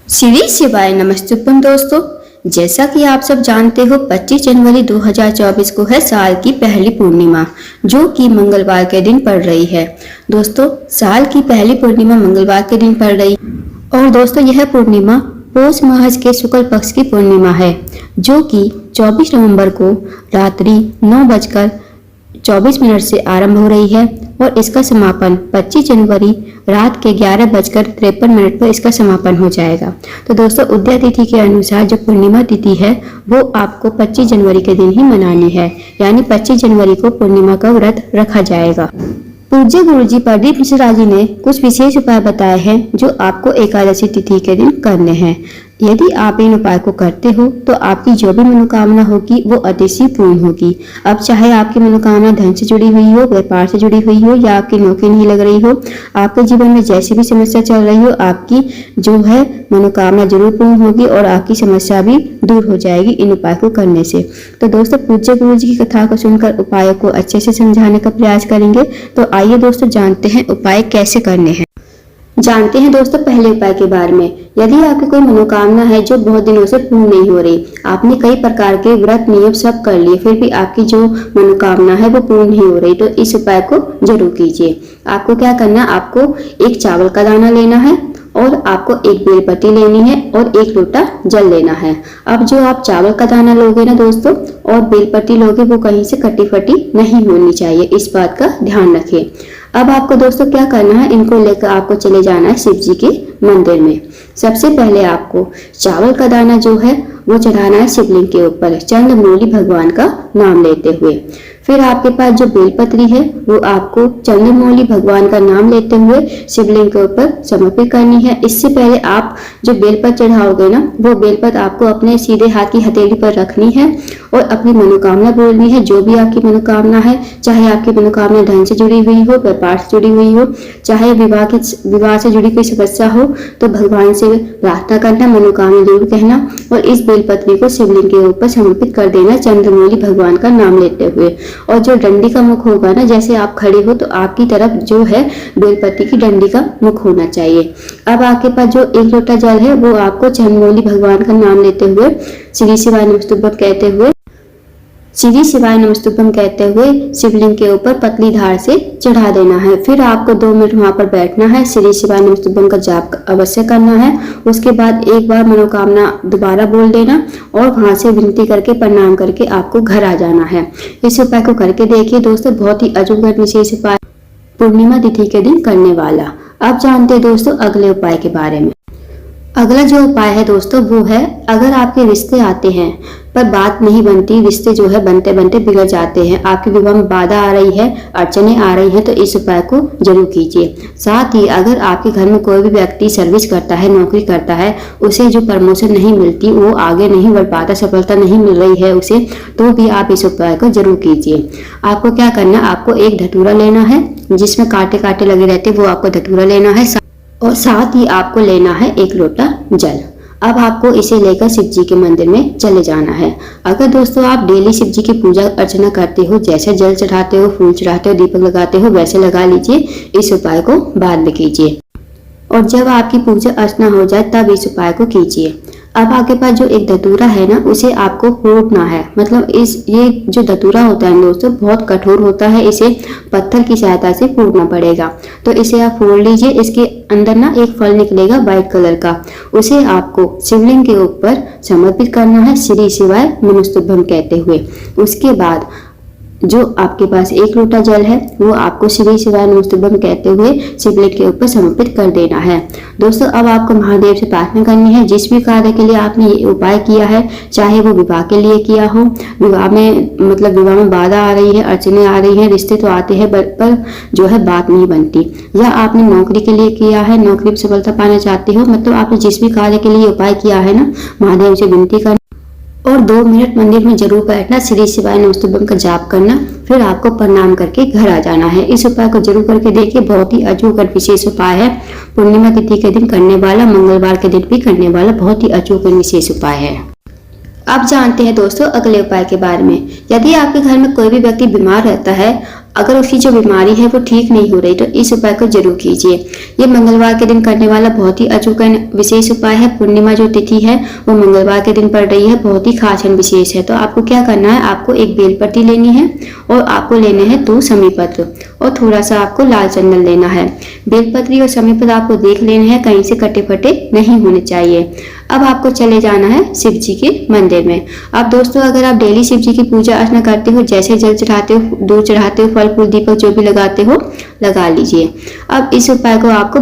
श्री शिवाय नमस्तुभ्यम दोस्तों। जैसा कि आप सब जानते हो 25 जनवरी 2024 को है साल की पहली पूर्णिमा, जो कि मंगलवार के दिन पड़ रही है। दोस्तों, साल की पहली पूर्णिमा मंगलवार के दिन पड़ रही और दोस्तों यह पूर्णिमा पौष माह के शुक्ल पक्ष की पूर्णिमा है, जो कि 24 नवंबर को रात्रि 9:24 से आरंभ हो रही है और इसका समापन 25 जनवरी रात के 11:53 पर इसका समापन हो जाएगा। तो दोस्तों, उदय तिथि के अनुसार जो पूर्णिमा तिथि है वो आपको 25 जनवरी के दिन ही मनानी है, यानी 25 जनवरी को पूर्णिमा का व्रत रखा जाएगा। पूज्य गुरुजी प्रदीप मिश्रा जी ने कुछ विशेष उपाय बताए हैं जो आपको एकादशी तिथि के दिन करने हैं। यदि आप इन उपाय को करते हो तो आपकी जो भी मनोकामना होगी वो अतिशय पूर्ण होगी। अब चाहे आपकी मनोकामना धन से जुड़ी हुई हो, व्यापार से जुड़ी हुई हो, या आपकी नौकरी नहीं लग रही हो, आपके जीवन में जैसी भी समस्या चल रही हो, आपकी जो है मनोकामना जरूर पूर्ण होगी और आपकी समस्या भी दूर हो जाएगी इन उपाय को करने से। तो दोस्तों, पूज्य गुरु जी की कथा को सुनकर उपायों को अच्छे से समझाने का प्रयास करेंगे। तो आइए दोस्तों, जानते हैं उपाय कैसे करने हैं। जानते हैं दोस्तों पहले उपाय के बारे में। यदि आपकी कोई मनोकामना है जो बहुत दिनों से पूर्ण नहीं हो रही, आपने कई प्रकार के व्रत नियम सब कर लिए, फिर भी आपकी जो मनोकामना है वो पूर्ण नहीं हो रही, तो इस उपाय को जरूर कीजिए। आपको क्या करना है, आपको एक चावल का दाना लेना है और आपको एक बेलपत्ती लेनी है और एक लोटा जल लेना है। अब जो आप चावल का दाना लोगे ना दोस्तों और बेलपत्ती लोगे, वो कहीं से कटी फटी नहीं होनी चाहिए, इस बात का ध्यान रखें। अब आपको दोस्तों क्या करना है, इनको लेकर आपको चले जाना है शिव जी के मंदिर में। सबसे पहले आपको चावल का दाना जो है वो चढ़ाना है शिवलिंग के ऊपर, चंद्रमौली भगवान का नाम लेते हुए। फिर आपके पास जो बेलपत्री है वो आपको चंद्रमौली भगवान का नाम लेते हुए शिवलिंग के ऊपर समर्पित करनी है। इससे पहले आप जो बेलपत्र चढ़ाओगे ना, वो बेलपत्र आपको अपने सीधे हाथ की हथेली पर रखनी है और अपनी मनोकामना बोलनी है। जो भी आपकी मनोकामना है, चाहे आपकी मनोकामना धन से जुड़ी हुई हो, व्यापार से जुड़ी हुई हो, चाहे विवाह से जुड़ी कोई समस्या हो, तो भगवान से प्रार्थना करना, मनोकामना जरूर कहना और इस बेलपत्री को शिवलिंग के ऊपर समर्पित कर देना चंद्रमौली भगवान का नाम लेते हुए। और जो डंडी का मुख होगा ना, जैसे आप खड़े हो तो आपकी तरफ जो है बेलपत्ती की डंडी का मुख होना चाहिए। अब आपके पास जो एक लोटा जल है वो आपको चंद्रमौली भगवान का नाम लेते हुए श्री शिवाय नमस्तुभ्यम कहते हुए शिवलिंग के ऊपर पतली धार से चढ़ा देना है। फिर आपको 2 मिनट वहां पर बैठना है, श्री शिवाय नमस्तुभ्यम का जाप अवश्य करना है। उसके बाद एक बार मनोकामना दोबारा बोल देना और वहां से विनती करके प्रणाम करके आपको घर आ जाना है। इस उपाय को करके देखिए दोस्तों, बहुत ही अजूबा विशेष उपाय पूर्णिमा तिथि के दिन करने वाला। अब जानते हैं दोस्तों अगले उपाय के बारे में। अगला जो उपाय है दोस्तों वो है, अगर आपके रिश्ते आते हैं पर बात नहीं बनती, रिश्ते जो है बनते बनते बिगड़ जाते हैं, आपके विवाह में बाधा आ रही है, अड़चने आ रही हैं, तो इस उपाय को जरूर कीजिए। साथ ही अगर आपके घर में कोई भी व्यक्ति सर्विस करता है, नौकरी करता है, उसे जो प्रमोशन नहीं मिलती, वो आगे नहीं बढ़ पाता, सफलता नहीं मिल रही है उसे, तो भी आप इस उपाय को जरूर कीजिए। आपको क्या करना, आपको एक धतूरा लेना है जिसमें कांटे कांटे लगे रहते, वो आपको धतूरा लेना है और साथ ही आपको लेना है एक लोटा जल। अब आपको इसे लेकर शिव जी के मंदिर में चले जाना है। अगर दोस्तों आप डेली शिव जी की पूजा अर्चना करते हो, जैसे जल चढ़ाते हो, फूल चढ़ाते हो, दीपक लगाते हो, वैसे लगा लीजिए। इस उपाय को बाद में कीजिए और जब आपकी पूजा अर्चना हो जाए तब इस उपाय को कीजिए। अब आपके पास जो एक धतूरा है ना, उसे आपको फोड़ना है। मतलब ये जो धतूरा होता है दोस्तों बहुत कठोर होता है, इसे पत्थर की सहायता से फोड़ना पड़ेगा। तो इसे आप फोड़ लीजिए। इसके अंदर ना एक फल निकलेगा व्हाइट कलर का, उसे आपको शिवलिंग के ऊपर समर्पित करना है श्री शिवाय नमस्तुभ्यम कहते हुए। उसके बाद जो आपके पास एक लोटा जल है वो आपको श्री शिवाय नमस्तुभ्यम कहते हुए शिवलिंग के ऊपर समर्पित कर देना है। दोस्तों, अब आपको महादेव से प्रार्थना करनी है, जिस भी कार्य के लिए आपने ये उपाय किया है, चाहे वो विवाह के लिए किया हो, विवाह में बाधा आ रही है, अड़चने आ रही है, रिश्ते तो आते हैं पर जो है बात नहीं बनती, या आपने नौकरी के लिए किया है, नौकरी में सफलता पाना चाहते हो, मतलब आपने जिस भी कार्य के लिए उपाय किया है ना, महादेव से विनती करना और 2 मिनट मंदिर में जरूर बैठना, श्री शिवाय नमस्तुभ्यम का जाप करना, फिर आपको प्रणाम करके घर आ जाना है। इस उपाय को जरूर करके देखिए, बहुत ही अचूक और विशेष उपाय है। पूर्णिमा तिथि के दिन करने वाला, मंगलवार के दिन भी करने वाला बहुत ही अचूक और विशेष उपाय है। अब जानते हैं दोस्तों अगले उपाय के बारे में। यदि आपके घर में कोई भी व्यक्ति बीमार रहता है अगर उसकी जो बीमारी है वो ठीक नहीं हो रही तो इस उपाय को जरूर कीजिए। ये मंगलवार के दिन करने वाला बहुत ही अचूक विशेष उपाय है। पूर्णिमा जो तिथि है वो मंगलवार के दिन पड़ रही है, बहुत ही खास एंड विशेष है। तो आपको क्या करना है, आपको एक बेलपत्ती लेनी है और आपको लेने हैं 2 समी पत्र और थोड़ा सा आपको लाल चंदन लेना है। बेलपत्री और समी पत्र आपको देख लेना है, कहीं से कटे फटे नहीं होने चाहिए। अब आपको चले जाना है शिव जी के मंदिर में। अब दोस्तों अगर आप डेली शिव जी की पूजा अर्चना करते हो, जैसे जल चढ़ाते हो, दूध चढ़ाते हो, फल फूल दीपक जो भी लगाते हो लगा लीजिए। अब इस उपाय को आपको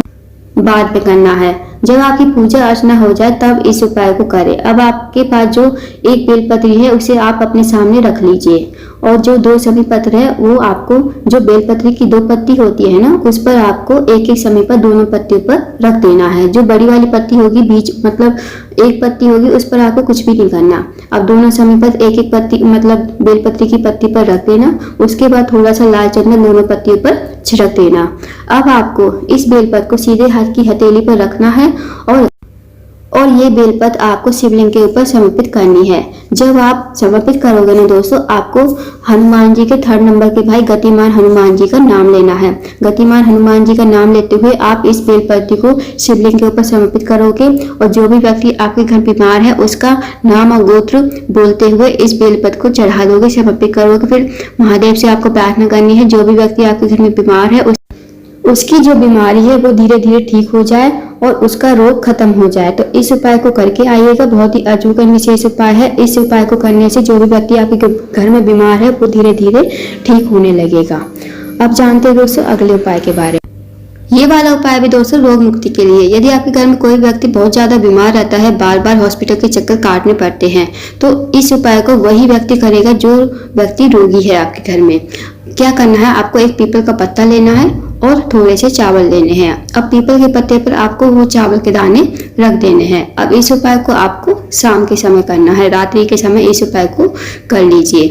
बाद में करना है, जब आपकी पूजा अर्चना हो जाए तब इस उपाय को करें। अब आपके पास जो एक बेलपत्री है उसे आप अपने सामने रख लीजिए और जो 2 समी पत्र है वो आपको जो बेलपत्री की 2 पत्ती होती है ना उस पर आपको एक एक समय पर दोनों पत्तियों पर रख देना है। जो बड़ी वाली पत्ती होगी बीच मतलब एक पत्ती होगी उस पर आपको कुछ भी नहीं करना। अब दोनों समी पर एक एक पत्ती मतलब बेलपत्री की पत्ती पर रख देना। उसके बाद थोड़ा सा लाल चंदन दोनों पत्तियों पर छिड़क देना। अब आपको इस बेलपत्र को सीधे हाथ की हथेली पर रखना है और ये बेलपत्र आपको शिवलिंग के ऊपर समर्पित करनी है। जब आप समर्पित करोगे ना दोस्तों, आपको हनुमान जी के 3rd नंबर के भाई गतिमान हनुमान जी का नाम लेना है। गतिमान हनुमान जी का नाम लेते हुए आप इस बेलपत्र को शिवलिंग के ऊपर समर्पित करोगे और जो भी व्यक्ति आपके घर बीमार है उसका नाम और गोत्र बोलते हुए इस बेलपत्र को चढ़ा दोगे, समर्पित करोगे। फिर महादेव से आपको प्रार्थना करनी है जो भी व्यक्ति आपके घर में बीमार है उसकी जो बीमारी है वो धीरे धीरे ठीक हो जाए और उसका रोग खत्म हो जाए। तो इस उपाय को करके आइएगा, बहुत ही अचूक विशेष उपाय है। इस उपाय को करने से जो भी व्यक्ति आपके घर में बीमार है वो धीरे धीरे ठीक होने लगेगा। अब जानते हैं दोस्तों अगले उपाय के बारे में। ये वाला उपाय भी दोस्तों रोग मुक्ति के लिए। यदि आपके घर में कोई व्यक्ति बहुत ज्यादा बीमार रहता है, बार बार हॉस्पिटल के चक्कर काटने पड़ते हैं, तो इस उपाय को वही व्यक्ति करेगा जो व्यक्ति रोगी है आपके घर में। क्या करना है, आपको एक पीपल का पत्ता लेना है और थोड़े से चावल लेने हैं। अब पीपल के पत्ते पर आपको वो चावल के दाने रख देने हैं। अब इस उपाय को आपको शाम के समय करना है, रात्रि के समय इस उपाय को कर लीजिए।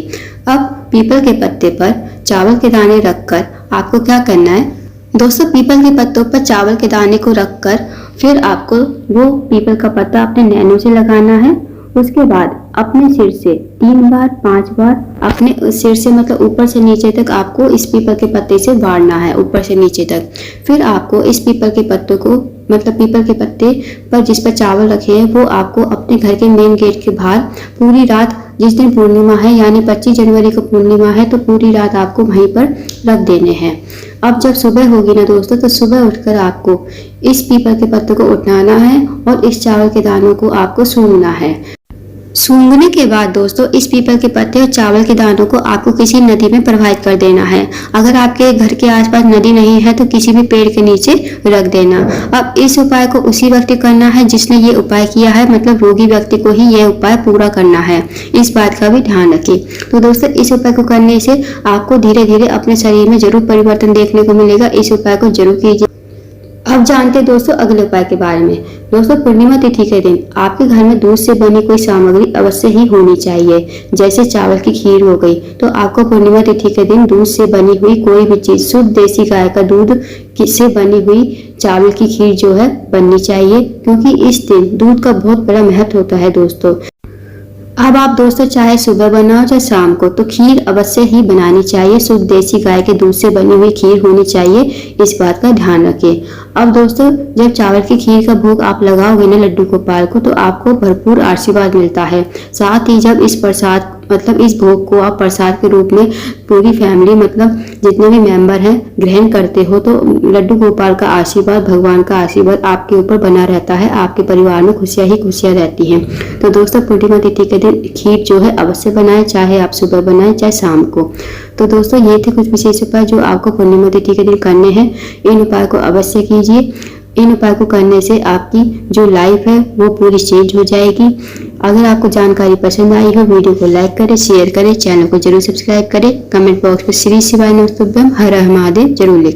अब पीपल के पत्ते पर चावल के दाने रखकर आपको क्या करना है दोस्तों, पीपल के पत्तों पर चावल के दाने को रखकर फिर आपको वो पीपल का पत्ता अपने नैनों से लगाना है। उसके बाद अपने सिर से 3 बार 5 बार अपने सिर से मतलब ऊपर से नीचे तक आपको इस पीपल के पत्ते से वारना है, ऊपर से नीचे तक। फिर आपको इस पीपल के पत्तों को मतलब पीपल के पत्ते पर जिस पर चावल रखे हैं वो आपको अपने घर के मेन गेट के बाहर पूरी रात, जिस दिन पूर्णिमा है यानी 25 जनवरी को पूर्णिमा है, तो पूरी रात आपको वहीं पर रख देने हैं। अब जब सुबह होगी ना दोस्तों, तो सुबह उठकर आपको इस पीपल के पत्ते को उठाना है और इस चावल के दानों को आपको सूंघना है। सूंघने के बाद दोस्तों इस पीपल के पत्ते और चावल के दानों को आपको किसी नदी में प्रवाहित कर देना है। अगर आपके घर के आसपास नदी नहीं है तो किसी भी पेड़ के नीचे रख देना। अब इस उपाय को उसी व्यक्ति करना है जिसने ये उपाय किया है, मतलब रोगी व्यक्ति को ही ये उपाय पूरा करना है। इस बात का भी ध्यान रखिए। तो दोस्तों इस उपाय को करने से आपको धीरे धीरे अपने शरीर में जरूर परिवर्तन देखने को मिलेगा। इस उपाय को जरूर कीजिए। अब जानते हैं दोस्तों अगले उपाय के बारे में। दोस्तों पूर्णिमा तिथि के दिन आपके घर में दूध से बनी कोई सामग्री अवश्य ही होनी चाहिए। जैसे चावल की खीर हो गई, तो आपको पूर्णिमा तिथि के दिन दूध से बनी हुई कोई भी चीज, शुद्ध देसी गाय का दूध से बनी हुई चावल की खीर जो है बननी चाहिए, क्योंकि इस दिन दूध का बहुत बड़ा महत्व होता है दोस्तों। अब आप दोस्तों चाहे सुबह बनाओ चाहे शाम को, तो खीर अवश्य ही बनानी चाहिए। शुद्ध देसी गाय के दूध से बनी हुई खीर होनी चाहिए, इस बात का ध्यान रखें। अब दोस्तों जब चावल की खीर का भोग आप लगाओगे ना लड्डू गोपाल को, तो आपको भरपूर आशीर्वाद मिलता है। साथ ही जब इस प्रसाद मतलब इस भोग को आप प्रसाद के रूप में पूरी फैमिली मतलब जितने भी मेंबर हैं ग्रहण करते हो, तो लड्डू गोपाल का आशीर्वाद, भगवान का आशीर्वाद आपके ऊपर बना रहता है। आपके परिवार में खुशियां ही खुशियां रहती हैं। तो दोस्तों पूर्णिमा तिथि के दिन खीर जो है अवश्य बनाएं, चाहे आप सुबह बनाएं चाहे शाम को। तो दोस्तों ये थे कुछ विशेष उपाय जो आपको पूर्णिमा तिथि के दिन करने हैं। इन उपाय को अवश्य कीजिए। इन उपाय को करने से आपकी जो लाइफ है वो पूरी चेंज हो जाएगी। अगर आपको जानकारी पसंद आई हो, वीडियो को लाइक करें, शेयर करें, चैनल को जरूर सब्सक्राइब करें। कमेंट बॉक्स में श्री शिवाय नमस्तुभ्यम हर हर महादेव जरूर लिखें।